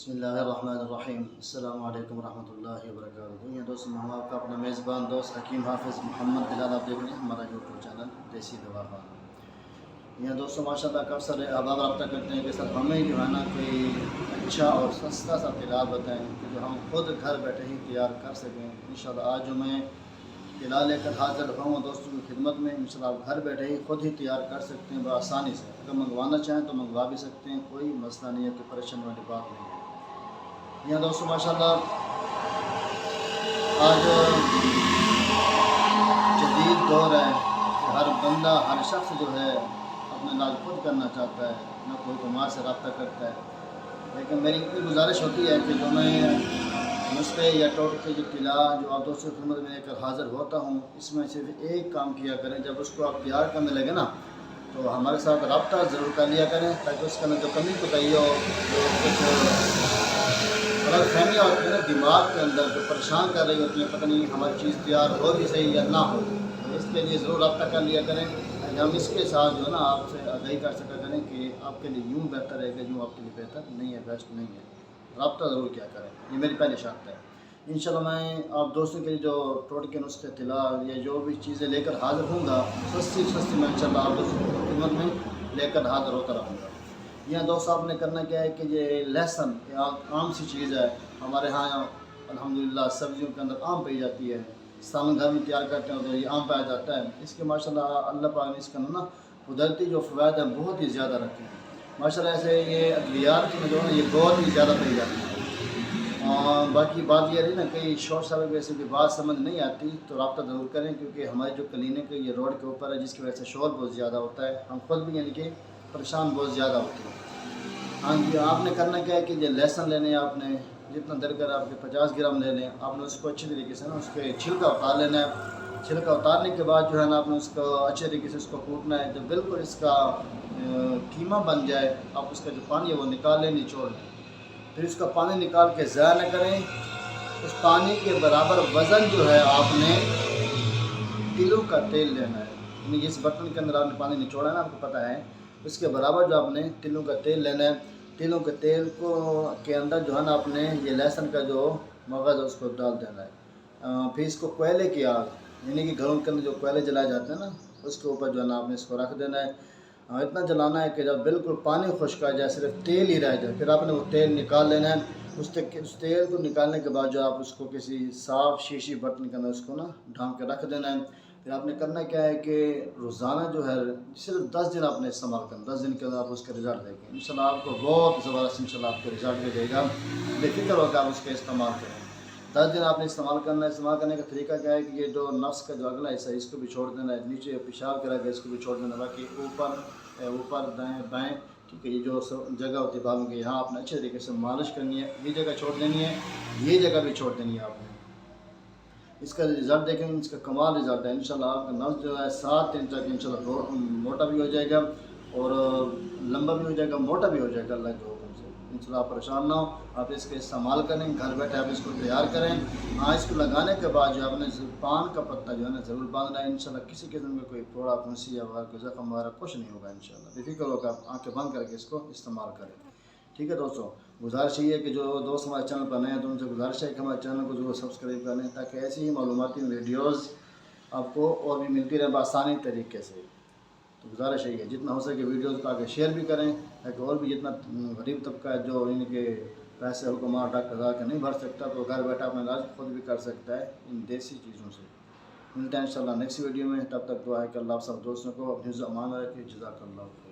بسم اللہ الرحمن الرحیم۔ السلام علیکم ورحمۃ اللہ وبرکاتہ۔ یہ دوست میں آپ کا اپنا میزبان دوست حکیم حافظ محمد بلال، آپ دیکھ رہے ہیں ہمارا یوٹیوب چینل دیسی دوا خانہ۔ یہ دوستوں ماشاء اللہ کب سر احباب رابطہ کرتے ہیں کہ سر ہمیں جو ہے نا کوئی اچھا اور سستا سا تیلال بتائیں کہ جو ہم خود گھر بیٹھے ہی تیار کر سکیں۔ انشاءاللہ آج جو میں تیلال لے کر حاضر ہوں دوستوں کی خدمت میں، انشاءاللہ آپ گھر بیٹھے ہی خود ہی تیار کر سکتے ہیں بآسانی سے۔ اگر منگوانا چاہیں تو منگوا بھی سکتے ہیں، کوئی مسئلہ نہیں ہے، کوئی پریشانی والی بات نہیں ہے۔ یہاں دوستوں ماشاءاللہ آج جدید دور ہے کہ ہر بندہ ہر شخص جو ہے اپنا علاج خود کرنا چاہتا ہے، نہ کوئی بیمار سے رابطہ کرتا ہے۔ لیکن میری اتنی گزارش ہوتی ہے کہ جو میں نسخے یا ٹوٹکے جو علاج جو آپ دوستوں کی خدمت میں لے کر حاضر ہوتا ہوں، اس میں صرف ایک کام کیا کریں، جب اس کو آپ تیار کرنے لگے نا تو ہمارے ساتھ رابطہ ضرور کر لیا کریں، تاکہ اس کے اندر جو کمی کوتاہی ہو، جو کچھ غلط فہمیاں ہوتی ہیں نا دماغ کے اندر جو پریشان کر رہی ہوتی ہیں، پتہ نہیں ہماری چیز تیار ہو بھی صحیح یا نہ ہو، تو اس کے لیے ضرور رابطہ کر لیا کریں، تاکہ ہم اس کے ساتھ جو ہے نا آپ سے آگاہی کر سکا کریں کہ آپ کے لیے یوں بہتر ہے کہ یوں آپ کے لیے بہتر نہیں ہے، بیسٹ نہیں ہے۔ رابطہ ضرور کیا کریں، یہ میری پہلی شرط ہے۔ انشاءاللہ میں آپ دوستوں کے لیے جو ٹوٹکے نسخے طلا یا جو بھی چیزیں لے کر حاضر ہوں گا، سستی میں انشاءاللہ آپ دوستوں کی خدمت میں لے کر حاضر ہوتا رہوں گا۔ یہاں دوست آپ نے کرنا کیا ہے کہ یہ لہسن عام سی چیز ہے، ہمارے ہاں الحمدللہ سبزیوں کے اندر عام پائی جاتی ہے، سالن گھر میں تیار کرتے ہیں تو یہ عام پایا جاتا ہے۔ اس کے ماشاءاللہ اللہ پاک نے اس کے اندر نا قدرتی جو فوائد ہیں بہت ہی زیادہ رکھے ہیں ماشاءاللہ۔ ایسے یہ ادویات میں جو ہے نا یہ بہت ہی زیادہ پائی جاتی ہے۔ باقی بات یہ رہی نا کہ شور شرابے کی وجہ سے بھی بات سمجھ نہیں آتی تو رابطہ ضرور کریں، کیونکہ ہماری جو کلینک ہے یہ روڈ کے اوپر ہے، جس کی وجہ سے شور بہت زیادہ ہوتا ہے، ہم خود بھی یعنی کہ پریشان بہت زیادہ ہوتے ہیں۔ ہاں جی، آپ نے کرنا کیا ہے کہ یہ لہسن لینے ہیں، آپ نے جتنا درکر آپ کے 50 گرام لے لیں، آپ نے اس کو اچھی طریقے سے نا اس کے چھلکا اتار لینا ہے۔ چھلکا اتارنے کے بعد جو ہے نا آپ نے اس کو اچھے طریقے سے اس کو کوٹنا ہے، جب بالکل اس کا قیمہ بن جائے، آپ اس کا جو پانی ہے وہ نکال لیں، نچوڑ لیں، پھر اس کا پانی نکال کے ضائع نہ کریں۔ اس پانی کے برابر وزن جو ہے آپ نے تلوں کا تیل لینا ہے، یعنی جس برتن کے اندر آپ نے پانی نچوڑا ہے نا، آپ کو پتہ ہے اس کے برابر جو آپ نے تلوں کا تیل لینا ہے۔ تلوں کے تیل کے اندر جو ہے نا آپ نے یہ لہسن کا جو مغز ہے اس کو ڈال دینا ہے۔ پھر اس کو کوئلے کی آگ یعنی کہ گھروں کے اندر جو کوئلے جلائے جاتے ہیں نا اس کے اوپر جو ہے نا آپ نے اس کو رکھ دینا ہے۔ اتنا جلانا ہے کہ جب بالکل پانی خشک آ جائے، صرف تیل ہی رہ جائے، پھر آپ نے وہ تیل نکال لینا ہے۔ اس تیل کو نکالنے کے بعد جو آپ اس کو کسی صاف شیشی برتن کے اندر اس کو نا ڈھانپ کے رکھ دینا ہے۔ پھر آپ نے کرنا کیا ہے کہ روزانہ جو ہے صرف 10 دن آپ نے استعمال کرنا، 10 دن کے اندر آپ اس کے رزلٹ دیکھیں، انشاءاللہ آپ کو بہت زبردست انشاءاللہ آپ کو رزلٹ بھی دے گا، بے فکر ہو کے آپ اس کا استعمال کریں۔ 10 دن آپ نے استعمال کرنا ہے۔ استعمال کرنے کا طریقہ کیا ہے کہ یہ جو نفس کا جو اگلا حصہ ہے اس کو بھی چھوڑ دینا ہے، نیچے پیشاب کرا کے اس کو بھی چھوڑ دینا ہے، باقی اوپر دائیں بائیں، ٹھیک ہے، یہ جو جگہ ہوتی ہے بالوں کی یہاں آپ نے اچھے طریقے سے مالش کرنی ہے، یہ جگہ چھوڑ دینی ہے، یہ جگہ بھی چھوڑ دینی ہے آپ نے۔ اس کا رزلٹ دیکھیں، اس کا کمال رزلٹ ہے انشاءاللہ۔ آپ کا نفس جو ہے 7 دن تک انشاءاللہ موٹا بھی ہو جائے گا اور لمبا بھی ہو جائے گا، موٹا بھی ہو جائے گا اللہ کے حکم سے۔ انشاءاللہ آپ پریشان نہ ہو، آپ اس کے استعمال کریں، گھر بیٹھے آپ اس کو تیار کریں۔ ہاں، اس کو لگانے کے بعد جو آپ نے پان کا پتہ جو ہے نا ضرور باندھنا ہے، انشاءاللہ کسی قسم کا کوئی پھوڑا پھنسی یا کوئی زخم وغیرہ کچھ نہیں ہوگا انشاءاللہ۔ بے فکر ہو کر آپ آنکھیں بند کر کے اس کو استعمال کریں، ٹھیک ہے دوستوں۔ گزارش یہ ہے کہ جو دوست ہمارے چینل پر نئے ہیں تو ان سے گزارش ہے کہ ہمارے چینل کو ضرور سبسکرائب کر لیں، تاکہ ایسی ہی معلوماتی ویڈیوز آپ کو اور بھی ملتی رہے بآسانی طریقے سے۔ تو گزارش ہے جتنا ہو سکے ویڈیوز کو آگے شیئر بھی کریں، تاکہ اور بھی جتنا غریب طبقہ ہے جو ان کے پیسے حکومت ڈاکٹر کے نہیں بھر سکتا تو گھر بیٹھا اپنا علاج خود بھی کر سکتا ہے ان دیسی چیزوں سے۔ ملتے ہیں انشاءاللہ نیکسٹ ویڈیو میں، تب تک دعا ہے کہ اللہ آپ سب دوستوں کو اپنے امان رکھے۔ جزاک اللہ خیر۔